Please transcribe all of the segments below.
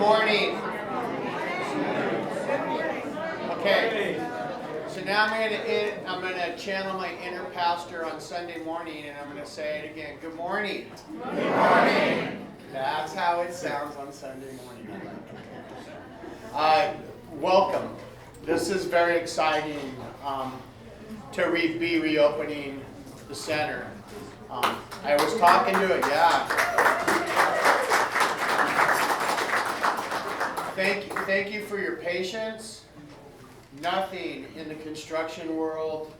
morning. Okay, so now I'm gonna channel my inner pastor on Sunday morning, and I'm gonna say it again. Good morning. Good morning. That's how it sounds on Sunday morning. Welcome. This is very exciting to be reopening the center. I was talking to it, Thank you for your patience. Nothing in the construction world,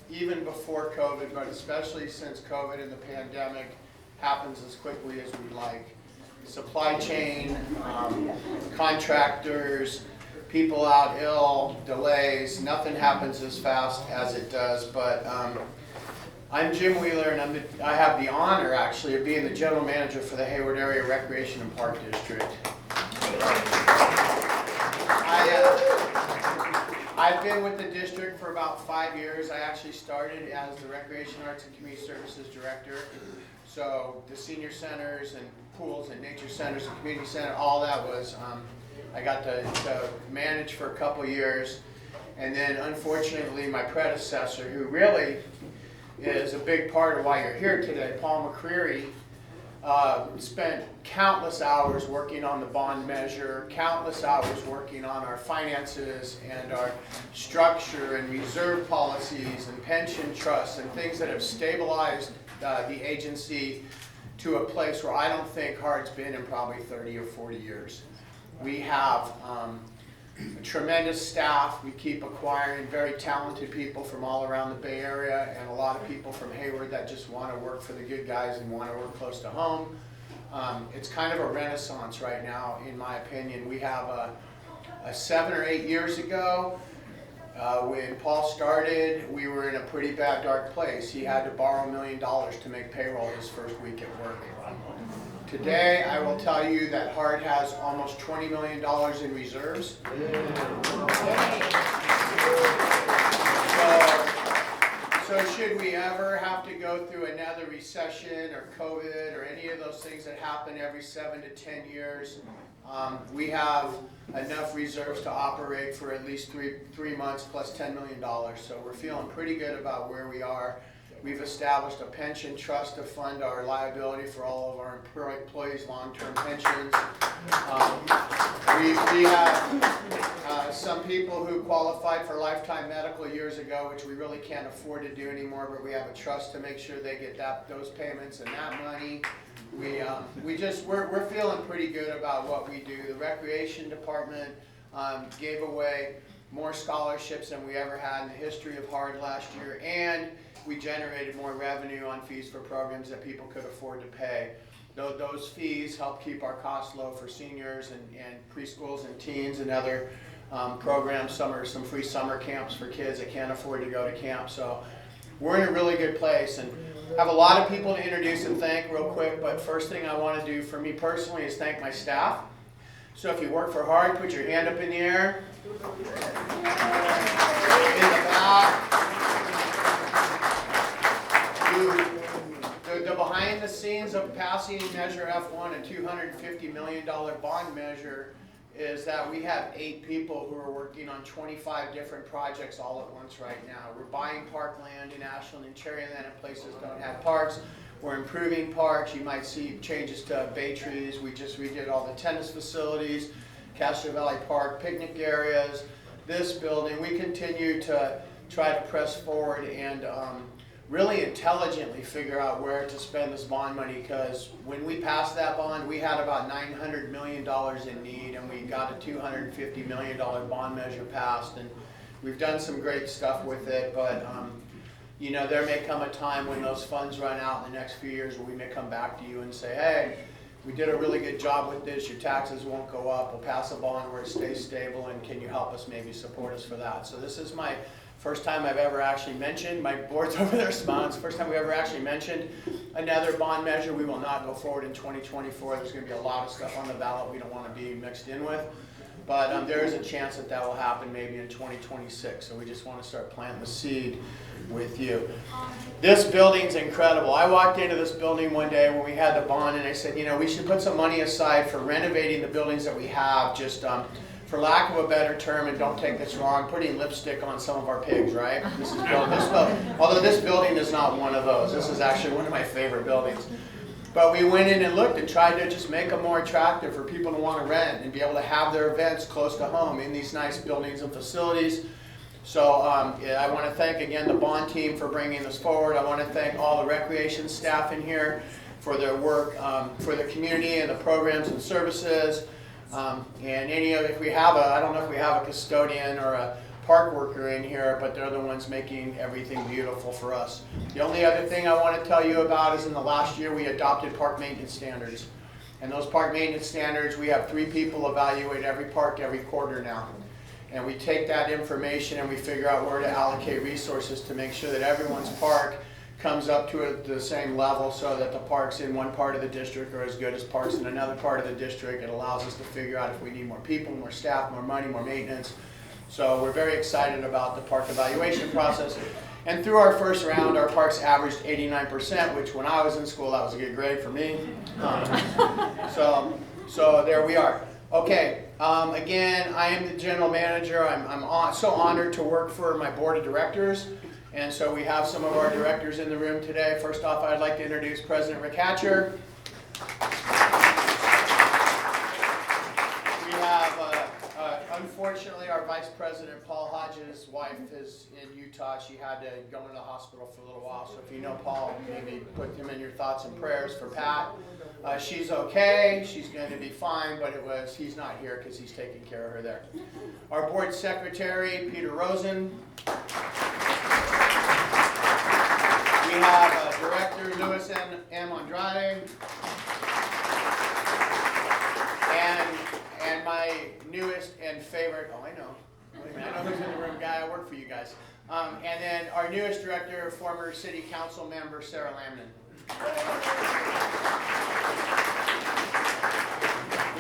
even before COVID, but especially since COVID and the pandemic, happens as quickly as we'd like. Supply chain, contractors, people out ill, delays, nothing happens as fast as it does. But I'm Jim Wheeler, and I have the honor, actually, of being the general manager for the Hayward Area Recreation and Park District. I've been with the district for about 5 years. I actually started as the Recreation Arts and Community Services Director. So the senior centers and pools and nature centers and community center, all that was, I got to manage for a couple years. And then unfortunately my predecessor, who really is a big part of why you're here today, Paul McCreary, spent countless hours working on the bond measure, countless hours working on our finances and our structure and reserve policies and pension trusts and things that have stabilized the agency to a place where I don't think HARD's been in probably 30 or 40 years. We have a tremendous staff. We keep acquiring very talented people from all around the Bay Area and a lot of people from Hayward that just want to work for the good guys and want to work close to home. It's kind of a renaissance right now, in my opinion. We have a 7 or 8 years ago, when Paul started, we were in a pretty bad, dark place. He had to borrow $1 million to make payroll his first week at work. Today, I will tell you that HARD has almost $20 million in reserves. So should we ever have to go through another recession or COVID or any of those things that happen every 7 to 10 years, we have enough reserves to operate for at least three months plus $10 million. So we're feeling pretty good about where we are. We've established a pension trust to fund our liability for all of our employees' long-term pensions. We have some people who qualified for lifetime medical years ago, which we really can't afford to do anymore, but we have a trust to make sure they get those payments and that money. We're feeling pretty good about what we do. The recreation department gave away more scholarships than we ever had in the history of HARD last year, and we generated more revenue on fees for programs that people could afford to pay. Those fees help keep our costs low for seniors and preschools and teens and other programs. Some free summer camps for kids that can't afford to go to camp. So we're in a really good place, and have a lot of people to introduce and thank real quick. But first thing I want to do for me personally is thank my staff. So if you work for HARD, put your hand up in the air. In the back. The behind the scenes of passing Measure F1, a $250 million bond measure, is that we have 8 people who are working on 25 different projects all at once right now. We're buying parkland in Ashland and Cherryland in places that don't have parks. We're improving parks. You might see changes to bay trees. We just redid all the tennis facilities, Castro Valley Park, picnic areas, this building. We continue to try to press forward and really intelligently figure out where to spend this bond money, because when we passed that bond, we had about $900 million in need, and we got a $250 million bond measure passed, and we've done some great stuff with it. But you know, there may come a time when those funds run out in the next few years where we may come back to you and say, hey, we did a really good job with this, your taxes won't go up, we'll pass a bond where it stays stable, and can you help us, maybe support us for that? So this is my first time I've ever actually mentioned, my board's over there smiling, it's the first time we ever actually mentioned another bond measure. We will not go forward in 2024. There's going to be a lot of stuff on the ballot we don't want to be mixed in with. But there is a chance that that will happen maybe in 2026. So we just want to start planting the seed with you. This building's incredible. I walked into this building one day when we had the bond, and I said, you know, we should put some money aside for renovating the buildings that we have, just for lack of a better term, and don't take this wrong, putting lipstick on some of our pigs, right? Although this building is not one of those. This is actually one of my favorite buildings. But we went in and looked and tried to just make them more attractive for people to want to rent and be able to have their events close to home in these nice buildings and facilities. So I want to thank again the bond team for bringing this forward. I want to thank all the recreation staff in here for their work for the community and the programs and services. And any of, if we have I don't know if we have a custodian or a park worker in here, but they're the ones making everything beautiful for us. The only other thing I want to tell you about is in the last year we adopted park maintenance standards. And those park maintenance standards, we have 3 people evaluate every park every quarter now. And we take that information and we figure out where to allocate resources to make sure that everyone's park comes up to the same level, so that the parks in one part of the district are as good as parks in another part of the district. It allows us to figure out if we need more people, more staff, more money, more maintenance. So we're very excited about the park evaluation process. And through our first round, our parks averaged 89%, which when I was in school, that was a good grade for me. So there we are. Okay, again, I am the general manager. I'm so honored to work for my board of directors. And so we have some of our directors in the room today. First off, I'd like to introduce President Rick Hatcher. We have, unfortunately, our Vice President, Paul Hodges' wife is in Utah. She had to go into the hospital for a little while. So if you know Paul, maybe put him in your thoughts and prayers for Pat. She's okay. She's going to be fine, but he's not here because he's taking care of her there. Our board secretary, Peter Rosen. We have Director Louis M. Andrade. And my newest and favorite, I know who's in the room, guy, I work for you guys. And then our newest director, former city council member, Sarah Lamnon.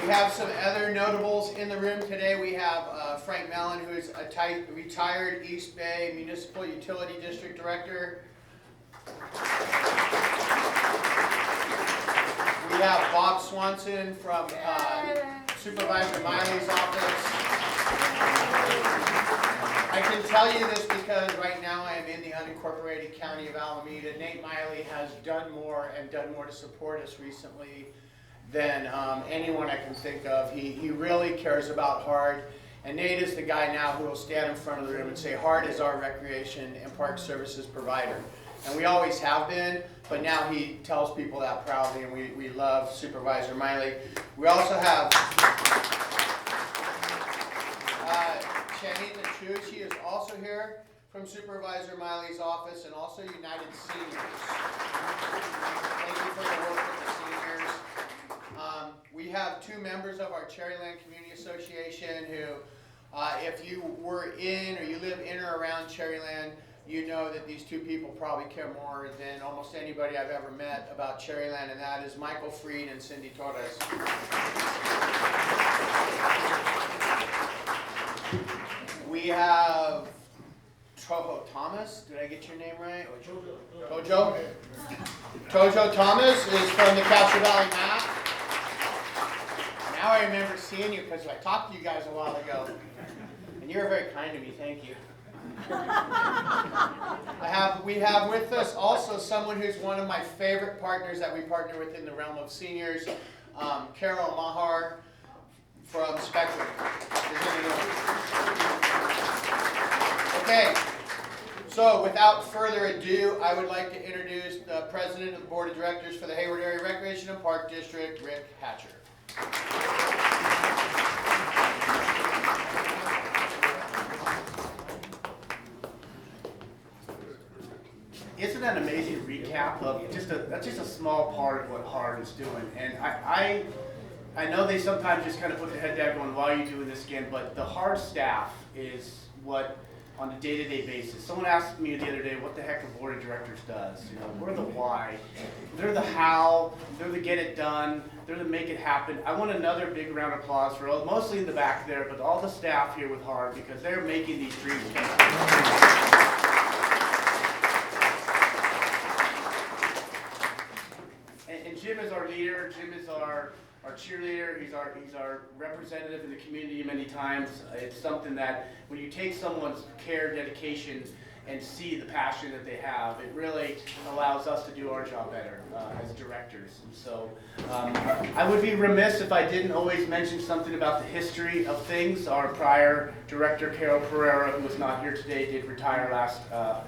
We have some other notables in the room today. We have Frank Mellon, who is a retired East Bay Municipal Utility District Director. We have Bob Swanson from Supervisor Miley's office. I can tell you this because right now I am in the unincorporated county of Alameda. Nate Miley has done more to support us recently than anyone I can think of. He really cares about HARD. And Nate is the guy now who will stand in front of the room and say, HARD is our recreation and park services provider. And we always have been, but now he tells people that proudly, and we love Supervisor Miley. We also have Chanita Chu. She is also here from Supervisor Miley's office, and also United Seniors. Thank you for the work with the seniors. We have 2 members of our Cherryland Community Association who, if you were in or you live in or around Cherryland, you know that these 2 people probably care more than almost anybody I've ever met about Cherryland, and that is Michael Freed and Cindy Torres. We have Toho Thomas. Did I get your name right? Tojo? Tojo Thomas is from the Castro Valley Map. Now I remember seeing you because I talked to you guys a while ago. And you were very kind to me. Thank you. We have with us also someone who's one of my favorite partners that we partner with in the realm of seniors, Carol Mahar from Spectrum. Okay, so without further ado, I would like to introduce the President of the Board of Directors for the Hayward Area Recreation and Park District, Rick Hatcher. Isn't that an amazing recap of that's just a small part of what HARD is doing? And I know they sometimes just kind of put their head down going, why are you doing this again? But the HARD staff is what on a day-to-day basis. Someone asked me the other day what the heck a board of directors does. You know, we're the why, they're the how, they're the get it done, they're the make it happen. I want another big round of applause for mostly in the back there, but all the staff here with HARD, because they're making these dreams come true. And Jim is our leader. Jim is our cheerleader. He's our representative in the community many times. It's something that when you take someone's care, dedication, and see the passion that they have, it really allows us to do our job better as directors. And so I would be remiss if I didn't always mention something about the history of things. Our prior director, Carol Pereira, who was not here today, did retire last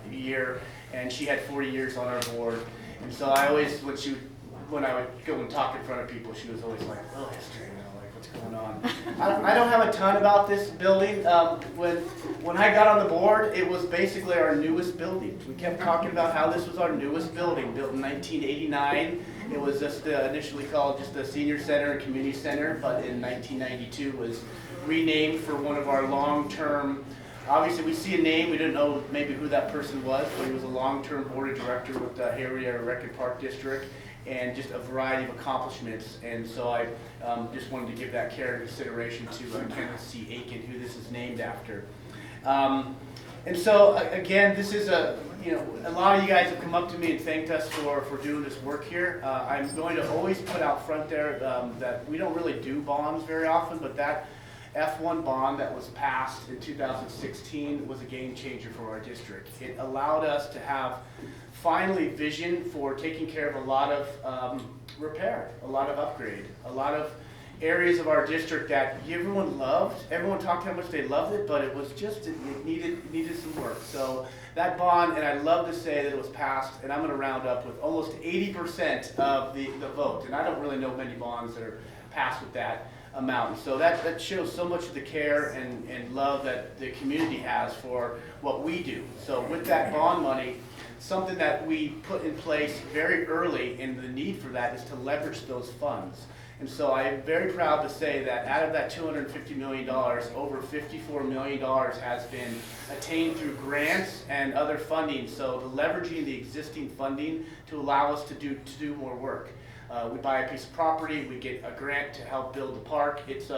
year, and she had 40 years on our board. And so I always, when I would go and talk in front of people, she was always like, oh, history, you know, like what's going on. I don't have a ton about this building. When I got on the board, it was basically our newest building. We kept talking about how this was our newest building, built in 1989. It was just initially called just the Senior Center and Community Center, but in 1992 was renamed for one of our long-term. Obviously, we see a name, we didn't know maybe who that person was, but he was a long-term board of director with Hayward Park District, and just a variety of accomplishments. And so I just wanted to give that care and consideration to Kenneth C. Aitken, who this is named after. And so again, this is a lot of you guys have come up to me and thanked us for doing this work here. I'm going to always put out front there that we don't really do bonds very often, but that F1 bond that was passed in 2016 was a game changer for our district. It allowed us to have finally vision for taking care of a lot of repair, a lot of upgrade, a lot of areas of our district that everyone loved. Everyone talked how much they loved it, but it was just, it needed some work. So that bond, and I love to say that it was passed, and I'm going to round up with almost 80% of the vote. And I don't really know many bonds that are passed with that amount. And so that shows so much of the care and love that the community has for what we do. So with that bond money, something that we put in place very early, and the need for that is to leverage those funds. And so I am very proud to say that out of that $250 million, over $54 million has been attained through grants and other funding. So the leveraging the existing funding to allow us to do more work. We buy a piece of property, we get a grant to help build the park. It's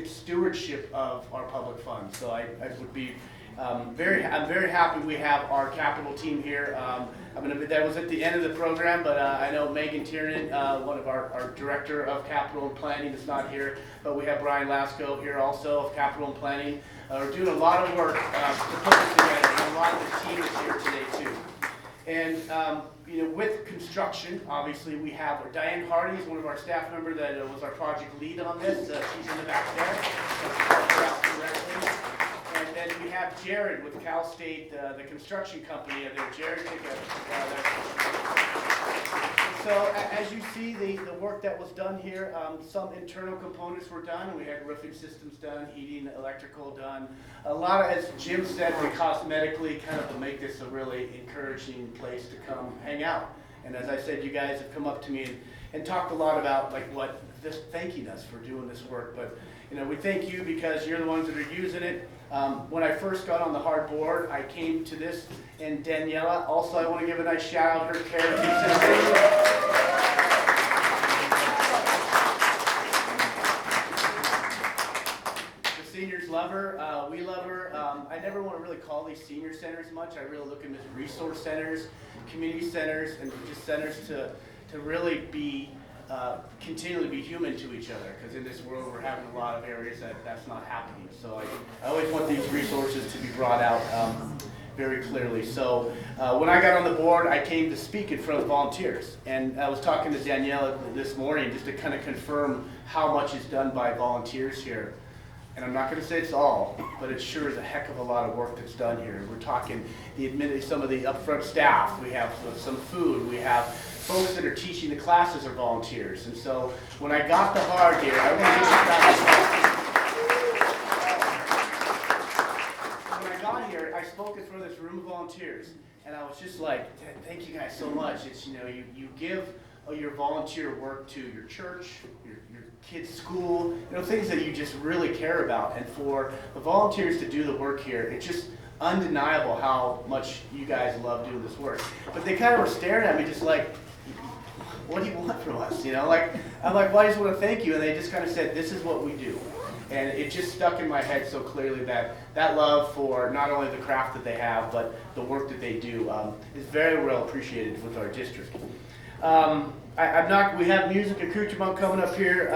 stewardship of our public funds. So I would be I'm very happy we have our capital team here. That was at the end of the program, but I know Megan Tiernan, one of our director of capital and planning, is not here, but we have Brian Lasco here also of capital and planning. We're doing a lot of work to put this together, and a lot of the team is here today too. And with construction, obviously we have Diane Hardy is one of our staff members that was our project lead on this. She's in the back there. And then we have Jared with Calstate, the construction company. Jared, so as you see, the work that was done here, some internal components were done. We had roofing systems done, heating, electrical done. A lot of, as Jim said, we cosmetically kind of to make this a really encouraging place to come hang out. And as I said, you guys have come up to me and talked a lot about thanking us for doing this work. But we thank you because you're the ones that are using it. When I first got on the HARD board, I came to this, and Daniela, also I want to give a nice shout out, her care. The seniors love her, we love her. I never want to really call these senior centers much. I really look at them as resource centers, community centers, and just centers to really be continually be human to each other, because in this world we're having a lot of areas that's not happening. So I always want these resources to be brought out very clearly. So when I got on the board, I came to speak in front of volunteers, and I was talking to Daniela this morning just to kind of confirm how much is done by volunteers here. And I'm not going to say it's all, but it sure is a heck of a lot of work that's done here. We're talking some of the upfront staff, we have some food, we have folks that are teaching the classes are volunteers. And so when I got the HARD here, I when I got here, I spoke in front of this room of volunteers, and I was just like, thank you guys so much. It's you give your volunteer work to your church, your kids' school, things that you just really care about. And for the volunteers to do the work here, it's just undeniable how much you guys love doing this work. But they kind of were staring at me just like, what do you want from us? I'm like, well, I just want to thank you. And they just kind of said, this is what we do. And it just stuck in my head so clearly that love for not only the craft that they have, but the work that they do is very well appreciated with our district. We have music accoutrement coming up here.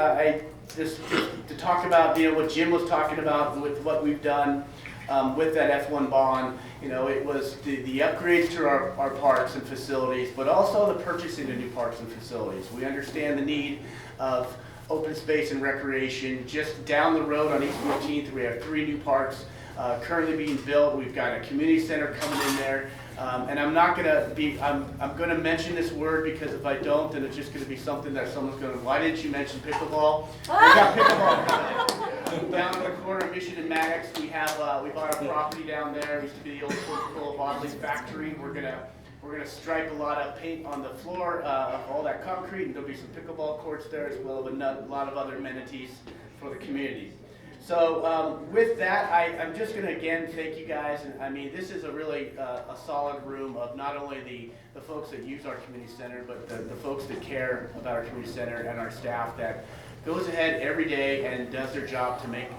Just to talk about what Jim was talking about with what we've done with that F1 bond. It was the upgrades to our parks and facilities, but also the purchasing of new parks and facilities. We understand the need of open space and recreation. Just down the road on East 14th, we have 3 new parks currently being built. We've got a community center coming in there. And I'm going to mention this word, because if I don't, then it's just going to be something that someone's going to, why didn't you mention pickleball? We got pickleball coming in. Down in the corner of Mission and Maddox, we bought a property down there. It used to be the old Coca-Cola bottling factory. We're gonna stripe a lot of paint on the floor of all that concrete, and there'll be some pickleball courts there, as well as a lot of other amenities for the community. So with that, I'm just going to again thank you guys. And this is a really a solid room of not only the folks that use our community center, but the folks that care about our community center, and our staff that goes ahead every day and does their job to make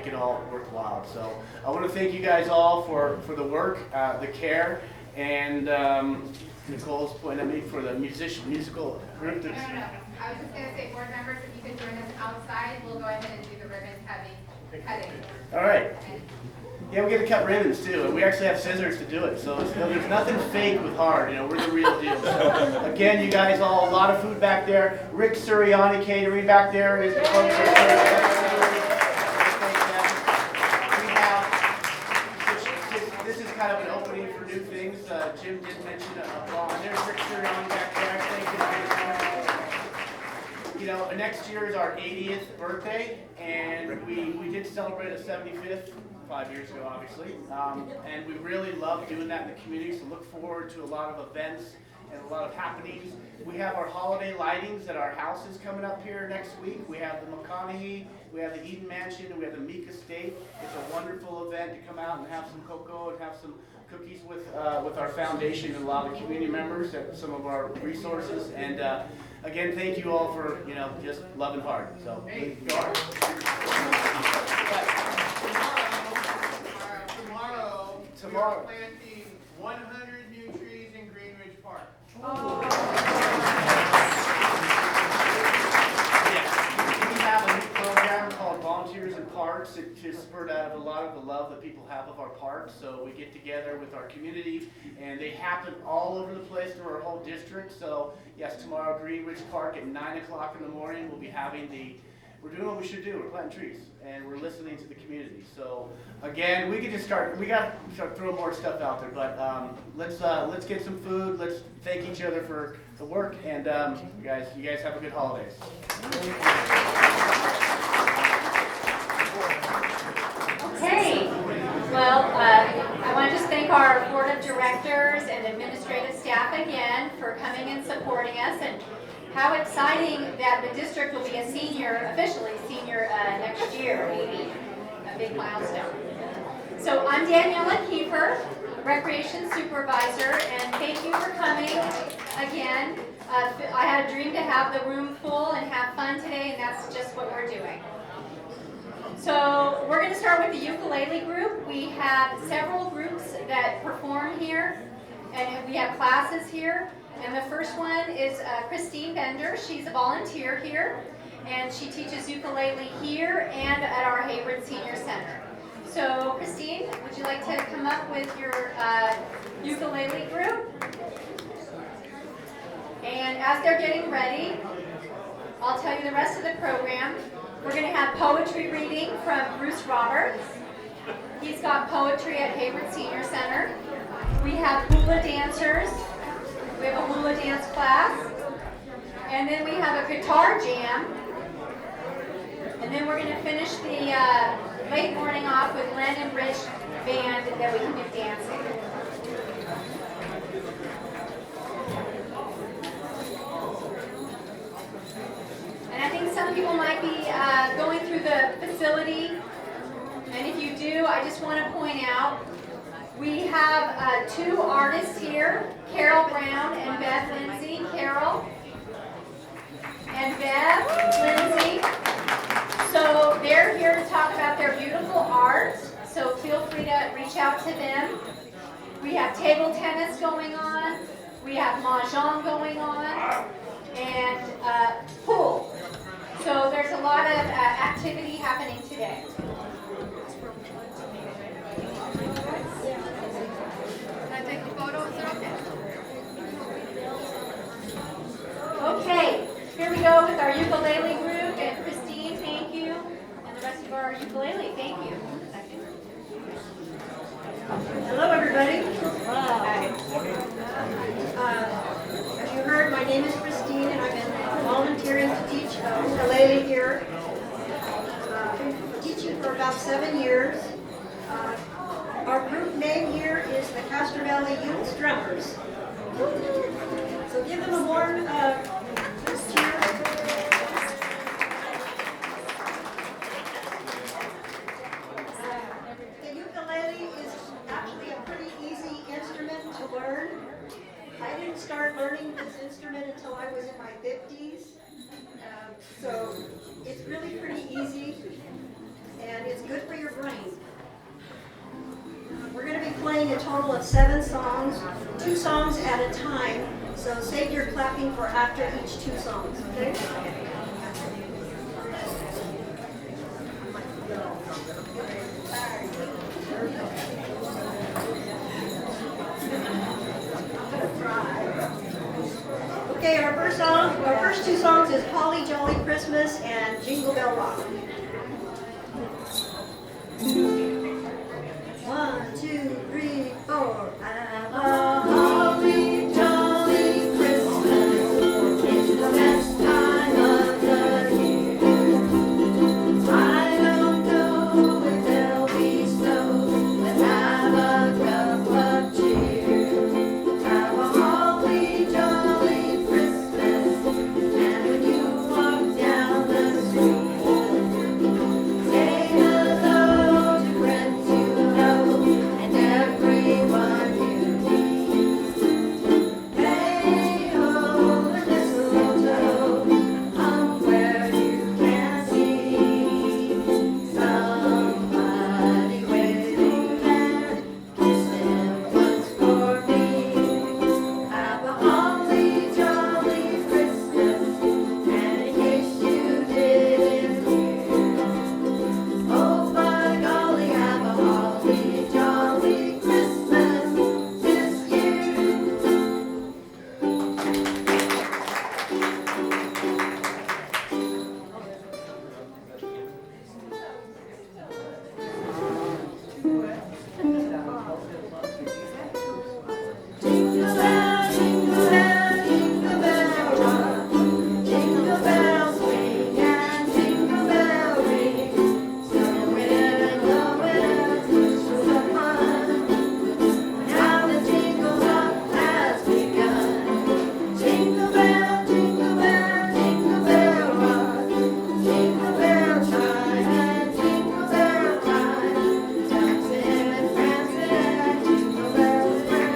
it all worthwhile. So I want to thank you guys all for the work, the care, and Nicole's pointing at me for the musical group. No. I was just going to say, board members, if you could join us outside, we'll go ahead and do the ribbon cutting. All right. Yeah, we get to cut ribbons too, and we actually have scissors to do it. So there's nothing fake with hard. We're the real deal. So again, you guys all, a lot of food back there. Rick Suriani Catering back there is the folks this is kind of an opening for new things. Jim did mention a bond. There's Rick Suriani back there. Thank you. Next year is our 80th birthday, and we did celebrate a 75th 5 years ago, obviously, and we really love doing that in the community, so look forward to a lot of events and a lot of happenings. We have our holiday lightings at our houses coming up here next week. We have the McConaughey, we have the Eden Mansion, and we have the Meek Estate. It's a wonderful event to come out and have some cocoa and have some cookies with our foundation and a lot of the community members at some of our resources. And again, thank you all for just loving hard. So Tomorrow, we are planting 100 new trees in Greenridge Park. Yes, we have a new program called Volunteers in Parks. It just spurred out of a lot of the love that people have of our parks. So we get together with our community, and they happen all over the place through our whole district. So yes, tomorrow, Greenridge Park at 9 o'clock in the morning, we'll be having we're doing what we should do. We're planting trees, and we're listening to the community. So again, we got to start throwing more stuff out there. But let's get some food. Let's thank each other for the work, and you guys have a good holidays. Okay. Well, I want to just thank our board of directors and administrative staff again for coming and supporting us, and how exciting that the district will be officially senior next year, 80, a big milestone. So I'm Daniela Kiefer, Recreation Supervisor, and thank you for coming again. I had a dream to have the room full and have fun today, and that's just what we're doing. So we're going to start with the ukulele group. We have several groups that perform here, and we have classes here. And the first one is Christine Bender. She's a volunteer here, and she teaches ukulele here and at our Hayward Senior Center. So Christine, would you like to come up with your ukulele group? And as they're getting ready, I'll tell you the rest of the program. We're going to have poetry reading from Bruce Roberts. He's got poetry at Hayward Senior Center. We have hula dancers. We have a hula dance class, and then we have a guitar jam, and then we're going to finish the late morning off with Len and Rich band that we can do dancing. And I think some people might be do, I just want to point out, we have two artists here, Carol Brown and Beth Lindsay. Carol and Beth Lindsay. So they're here to talk about their beautiful art, so feel free to reach out to them. We have table tennis going on, we have mahjong going on, and pool. So there's a lot of activity happening today. Can I take a photo? Is it okay? Okay, here we go with our ukulele group, and Christine, thank you, and the rest of our ukulele, thank you. Hello, everybody. Hi. As you heard, my name is Christine, and I've been volunteering to teach ukulele here. I've been teaching for about 7 years. Our group name here is the Castro Valley Youth Strummers. So give them a warm cheer. The ukulele is actually a pretty easy instrument to learn. I didn't start learning this instrument until I was in my 50s. So it's really pretty easy, and it's good for your brain. We're going to be playing a total of 7 songs, 2 songs at a time. So save your clapping for after each 2 songs, okay? Okay, our first 2 songs is Holly Jolly Christmas and Jingle Bell Rock. 1, 2, 3, 4. Have a holly jolly Christmas. It's the best time of the year. I don't know if there'll be snow, but have a cup of cheer. Have a holly jolly Christmas, and when you walk down the street, say hello to friends you know and everyone you meet. Hey ho, the mistletoe hung where you can see somebody waiting there, kissing once for me. Have a holly jolly Christmas, and in case you didn't hear, oh by golly, have a holly jolly Christmas this year. Jingle bell, jingle bell, jingle bell rock. Jingle bells swing and jingle bell ring. Snowing and blowing, bushels of fun. Now the jingle hop has begun. Jingle bell, jingle bell, jingle bell rock. Jingle bell chime and jingle bell time. Dancing and prancing and jingle bells ring.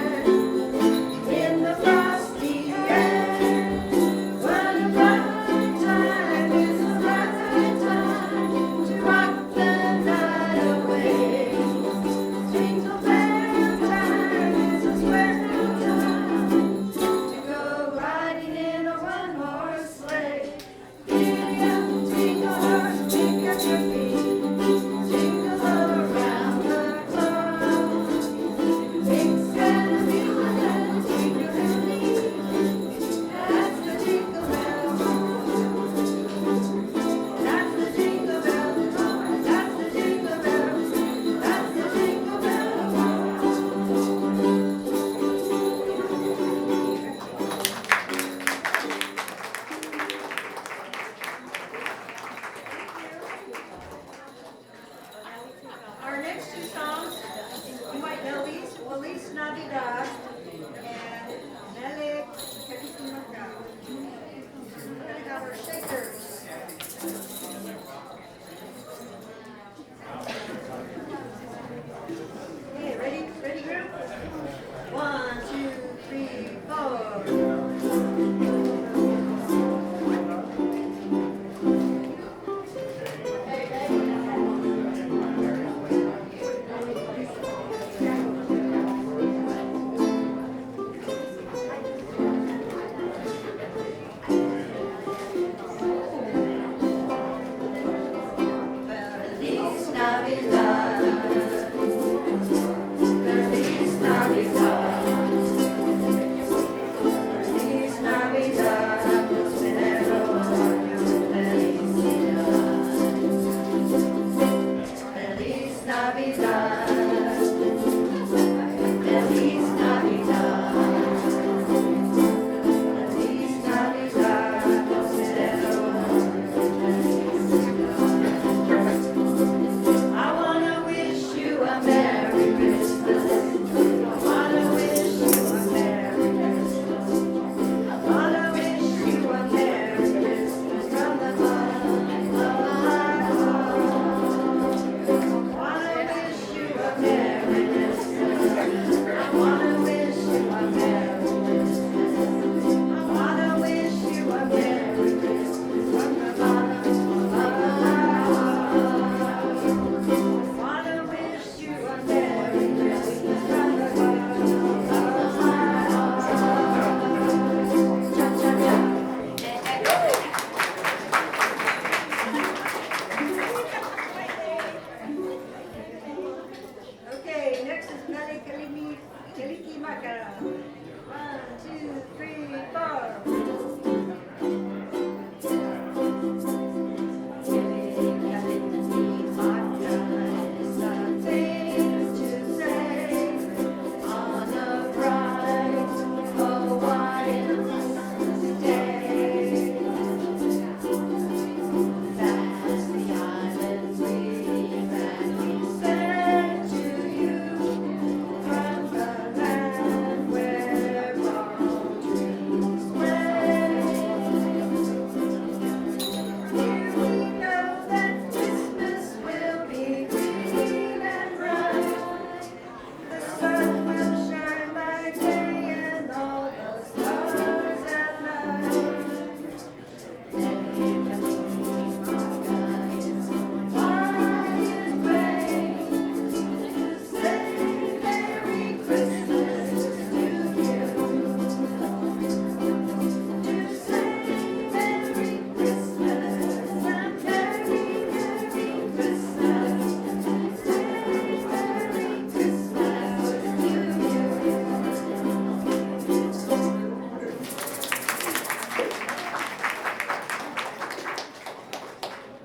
America. 1, 2, 3, 4.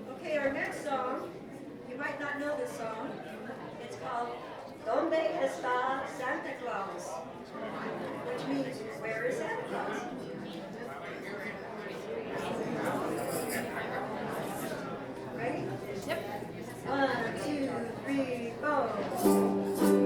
Okay, our next song, you might not know this song. It's called Donde Está Santa Claus? Which means, where is Santa Claus? Ready? Yep. 1, 2, 3, 4.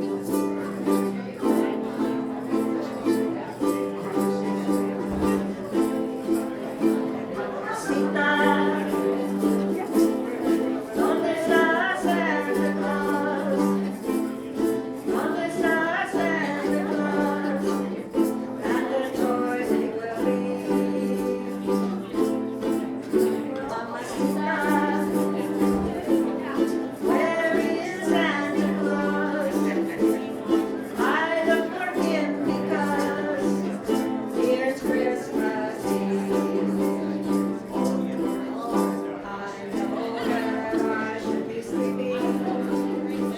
¿Dónde está Santa Claus? ¿Dónde está Santa Claus? And the toys he will leave. Mamacita, where is Santa Claus? I look for him because here's Christmas Eve. I know that I should be sleeping,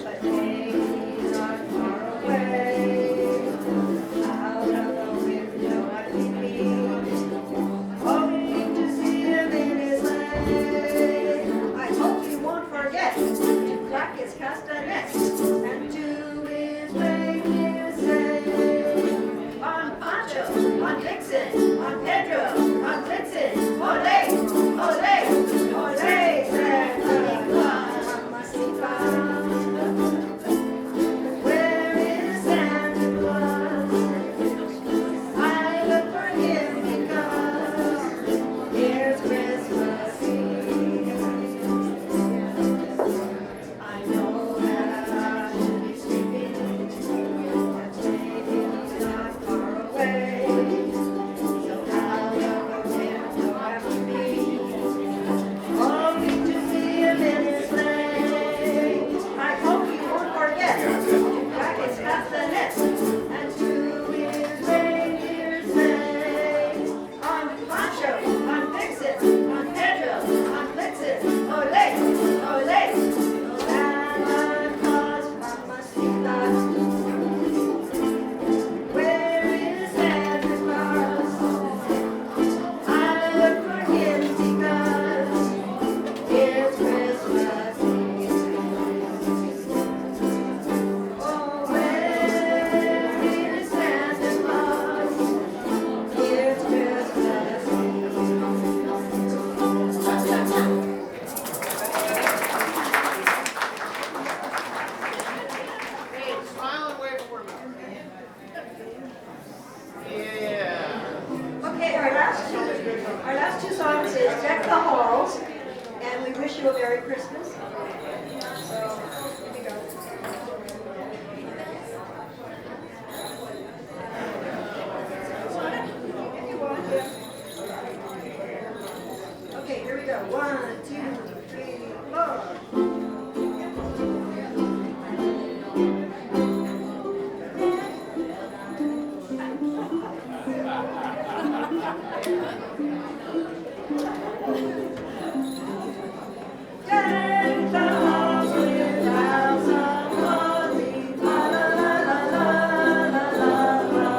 but he's not far away. Out of the window I peep, hoping to see him in his sleigh. I hope he won't forget to crack his castanets and to his reindeer say, on Pancho, on Vixen, on Pedro, on Blitzen, ole, ole, ole, Santa Claus. Mamacita, where is Santa Claus? I look for him because here's Christmas Eve. I know that I should be sleeping, but maybe he's not far away. So out of the window I peep, hoping to see him in his sleigh. I hope he won't forget to crack his castanets and to his reindeer say, on Pancho, on Vixen, on Pedro, on Blitzen, ole, ole, Santa Claus, Mamacita. Where is Santa Claus? I look for him because it's Christmas Eve. Oh, where is Santa Claus? It's Christmas Eve. Hey, smile and wave for me. Yeah. Okay, our last two songs is Deck the Halls and We Wish You a Merry Christmas. So, here we go. If you want, yeah. Okay, here we go. 1, 2, 3, 4. Deck the halls with boughs of holly, la la la la la la la la.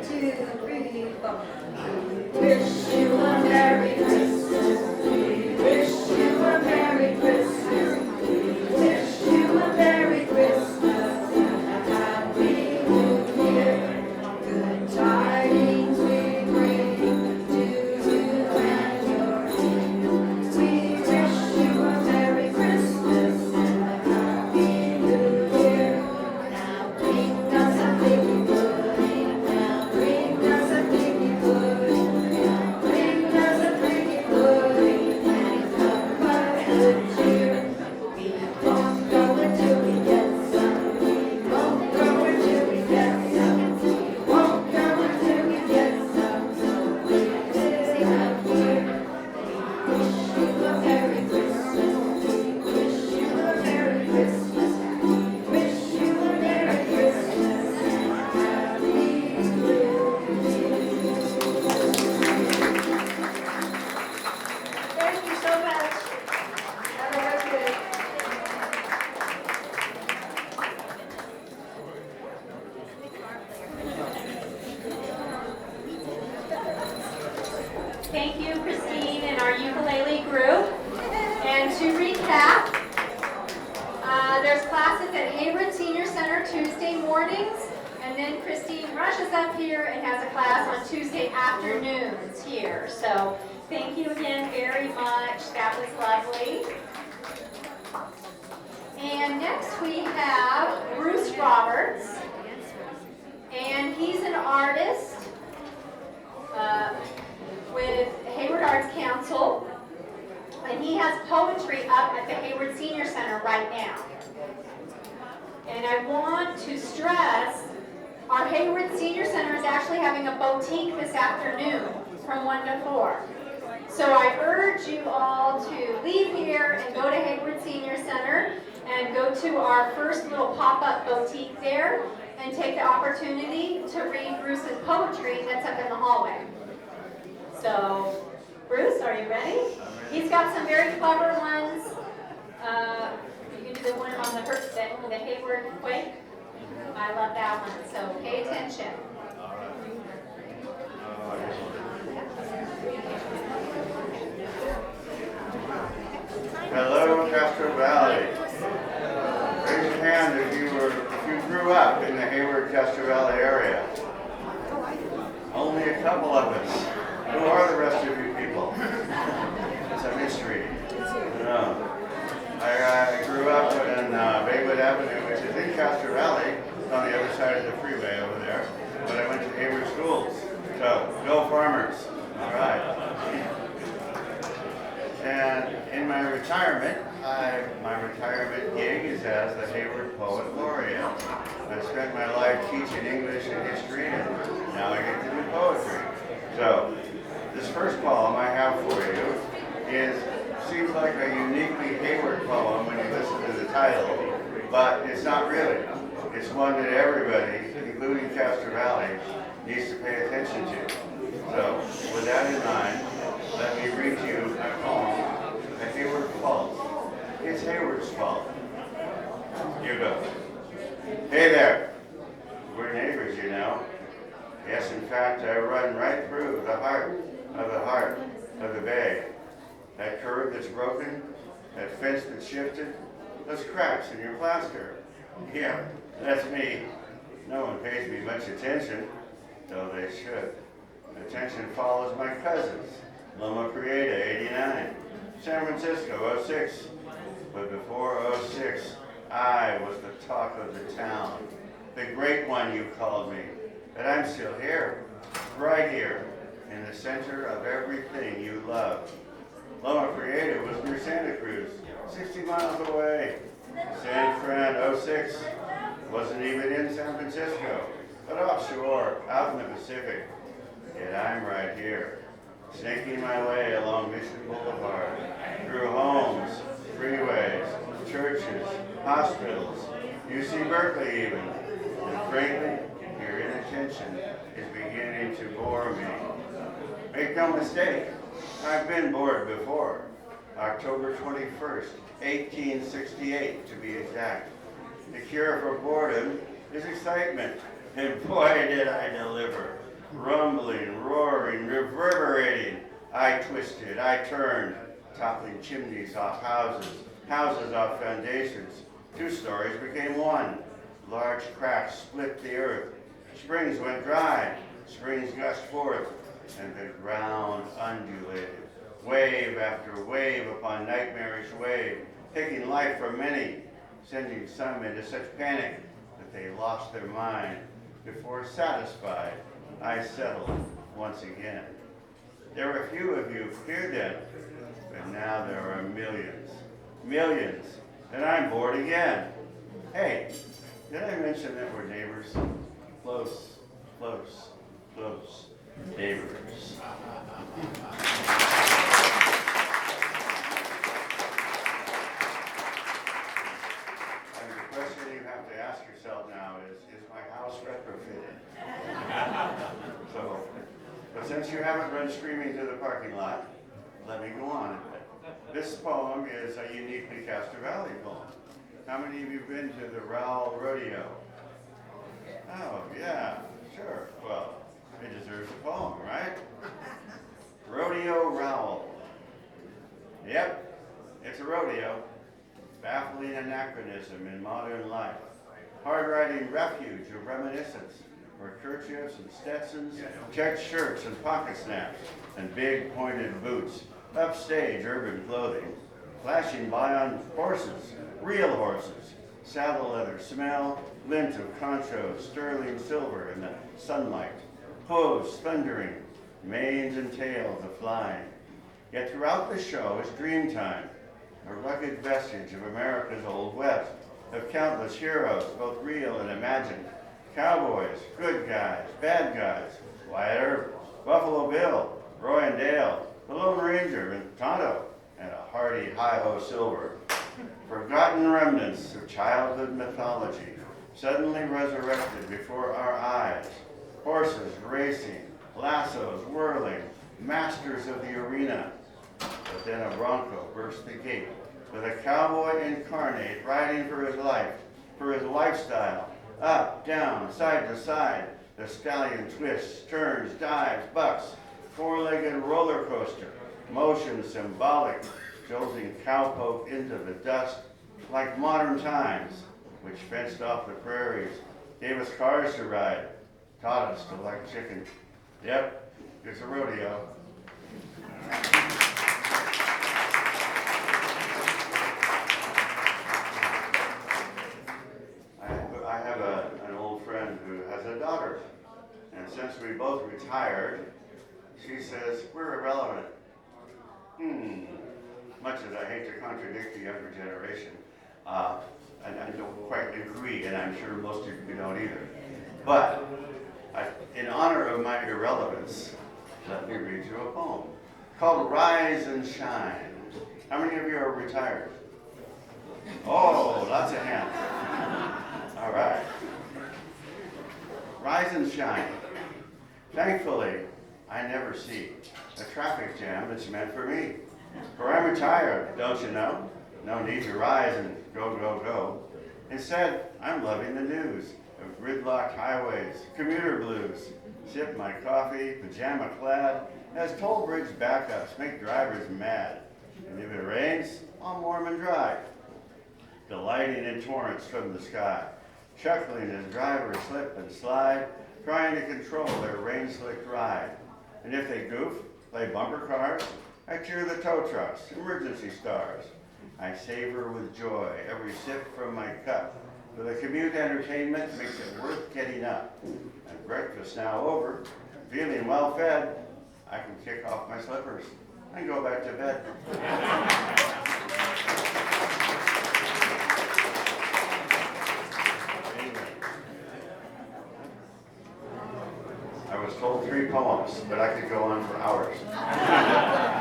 2, 3, 4. Wish you a Merry Christmas. We wish you a Merry Christmas. We wish you a Merry Christmas and a Happy New Year. Good tidings we bring to you and your team. We wish you a Merry Christmas and a Happy New Year. Now bring us a piggy pudding. Now bring us a piggy pudding. Now bring us a piggy pudding and a cup of good cheer. We won't go until we get some. We won't go until we get some. We won't go until we get some. So we stay up here. We wish you a Merry Christmas. We wish you a Merry Christmas. We wish you a Merry Christmas and a Happy New Year. Thank you so much. Have a good day. Thank you, Christine, and our ukulele group. And to recap, there's classes at Hayward Senior Center Tuesday mornings, and then Christine rushes up here and has a class on Tuesday afternoons here. So thank you again very much. That was lovely. And next we have Bruce Roberts, and he's an artist with Hayward Arts Council, and he has poetry up at the Hayward Senior Center right now. And I want to stress, our Hayward Senior Center is actually having a boutique this afternoon from 1 to 4. So I urge you all to leave here and go to Hayward Senior Center and go to our first little pop-up boutique there and take the opportunity to read Bruce's poetry that's up in the hallway. So, Bruce, are you ready? He's got some very clever ones. You can do the one on the Hayward quake. I love that one, so pay attention. Hello, Castro Valley. Raise your hand if you grew up in the Hayward Castro Valley area. Only a couple of us. Who are the rest of you people? It's a mystery. No. I grew up in Baywood Avenue, which is in Castro Valley. It's on the other side of the freeway over there. But I went to Hayward schools. So, go Farmers. All right. And in my retirement, my retirement gig is as the Hayward Poet Laureate. I spent my life teaching English and history, and now I get to do poetry. So, this first poem I have for you seems like a uniquely Hayward poem when you listen to the title, but it's not really. It's one that everybody, including Castro Valley, needs to pay attention to. So, with that in mind, let me read you a poem, A Hayward Fault. It's Hayward's fault. Here goes. Hey there. We're neighbors, you know. Yes, in fact, I run right through the heart of the bay. That curb that's broken, that fence that's shifted, those cracks in your plaster. Yeah, that's me. No one pays me much attention, though they should. Attention follows my cousins. Loma Prieta, 89. San Francisco, 06. But before 06, I was the talk of the town. The great one, you called me. But I'm still here, right here, in the center of everything you love. Loma Prieta was near Santa Cruz, 60 miles away. San Fran, 06, wasn't even in San Francisco, but offshore, out in the Pacific. Yet I'm right here, snaking my way along Mission Boulevard, through homes, freeways, churches, hospitals, UC Berkeley even. And frankly, your inattention is beginning to bore me. Make no mistake, I've been bored before. October 21st, 1868 to be exact. The cure for boredom is excitement, and boy did I deliver. Rumbling, roaring, reverberating. I twisted, I turned, toppling chimneys off houses, houses off foundations. 2 stories became 1. Large cracks split the earth. Springs went dry, springs gushed forth, and the ground undulated. Wave after wave upon nightmarish wave, taking life from many, sending some into such panic that they lost their mind. Before satisfied, I settled once again. There were few of you here then, but now there are millions, millions, and I'm bored again. Hey, did I mention that we're neighbors? Close, close, close neighbors. And the question you have to ask yourself now is my house retrofitted? So, but since you haven't run screaming to the parking lot, let me go on. This poem is a uniquely Castro Valley poem. How many of you have been to the Rowell Rodeo? Oh, yeah, sure. Well, it deserves a poem, right? Rodeo Rowell. Yep, it's a rodeo. Baffling anachronism in modern life. Hard-riding refuge of reminiscence for kerchiefs and Stetsons, checked shirts and pocket snaps, and big pointed boots. Upstage urban clothing. Flashing by on horses, real horses. Saddle leather smell, lint of concho, sterling silver in the sunlight. Hooves thundering, manes and tails a-flying. Yet throughout the show is dreamtime, a rugged vestige of America's Old West, of countless heroes, both real and imagined. Cowboys, good guys, bad guys, Wyatt Earp, Buffalo Bill, Roy and Dale, the Lone Ranger, and Tonto, and a hardy Hi-Ho Silver. Forgotten remnants of childhood mythology suddenly resurrected before our eyes. Horses racing, lassos whirling, masters of the arena. But then a bronco burst the gate with a cowboy incarnate riding for his life, for his lifestyle. Up, down, side to side, the stallion twists, turns, dives, bucks. 4-legged roller coaster, motion symbolic, jolting cowpoke into the dust, like modern times, which fenced off the prairies, gave us cars to ride, taught us to like chicken. Yep, it's a rodeo. I have an old friend who has a daughter, and since we both retired, she says, we're irrelevant. Much as I hate to contradict the younger generation, and I don't quite agree, and I'm sure most of you don't either. But in honor of my irrelevance, let me read you a poem called Rise and Shine. How many of you are retired? Oh, lots of hands. All right. Rise and shine. Thankfully, I never see a traffic jam that's meant for me. For I'm retired, don't you know? No need to rise and go, go, go. Instead, I'm loving the news of gridlocked highways, commuter blues. Sip my coffee, pajama clad, as toll bridge backups make drivers mad. And if it rains, I'm warm and dry. Delighting in torrents from the sky, chuckling as drivers slip and slide, trying to control their rain-slicked ride. And if they goof, play bumper cars, I cheer the tow trucks, emergency stars. I savor with joy every sip from my cup, for the commute entertainment makes it worth getting up. And breakfast now over, feeling well fed, I can kick off my slippers and go back to bed. I was told 3 poems, but I could go on for hours.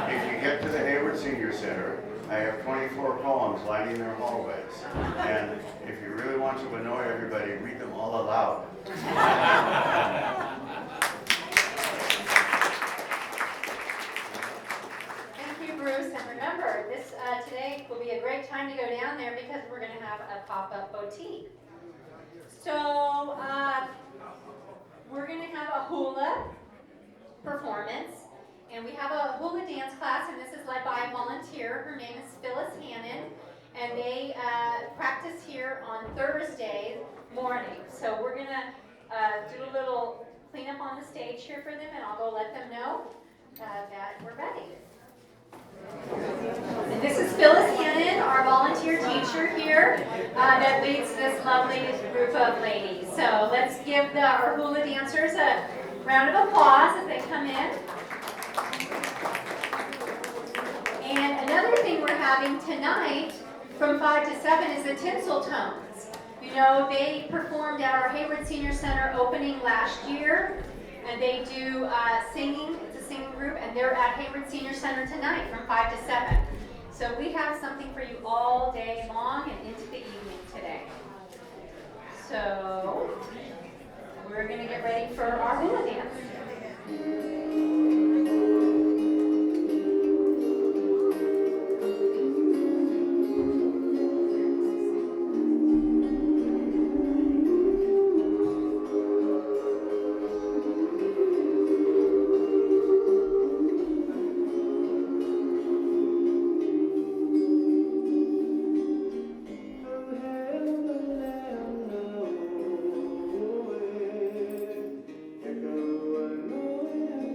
If you get to the Hayward Senior Center, I have 24 poems lining their hallways. And if you really want to annoy everybody, read them all aloud. Thank you, Bruce. And remember, this today will be a great time to go down there because we're going to have a pop-up boutique. So we're going to have a hula performance. And we have a hula dance class, and this is led by a volunteer. Her name is Phyllis Hannon, and they practice here on Thursday morning. So we're gonna do a little cleanup on the stage here for them, and I'll go let them know that we're ready. And this is Phyllis Hannon, our volunteer teacher here that leads this lovely group of ladies. So let's give our hula dancers a round of applause as they come in. And another thing we're having tonight from 5 to 7 is the Tinsel Tones. You know, they performed at our Hayward Senior Center opening last year, and they do singing. It's a singing group, and they're at Hayward Senior Center tonight from 5 to 7. So we have something for you all day long and into the evening today. So we're going to get ready for our hula dance. Echo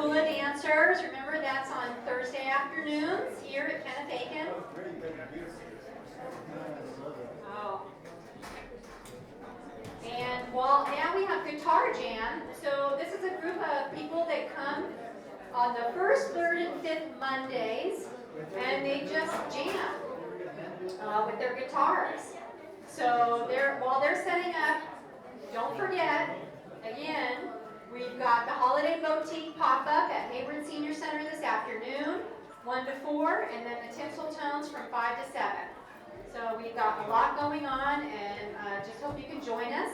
hula dancers. Remember, that's on Thursday afternoons here at Kenneth Aitken. Oh. And well, now we have Guitar Jam. So this is a group of people that come on the first, third, and fifth Mondays, and they just jam with their guitars. So while they're setting up, don't forget, again, we've got the Holiday Boutique pop-up at Hayward Senior Center this afternoon, 1 to 4, and then the Tinsel Tones from 5 to 7. So we've got a lot going on, and just hope you can join us.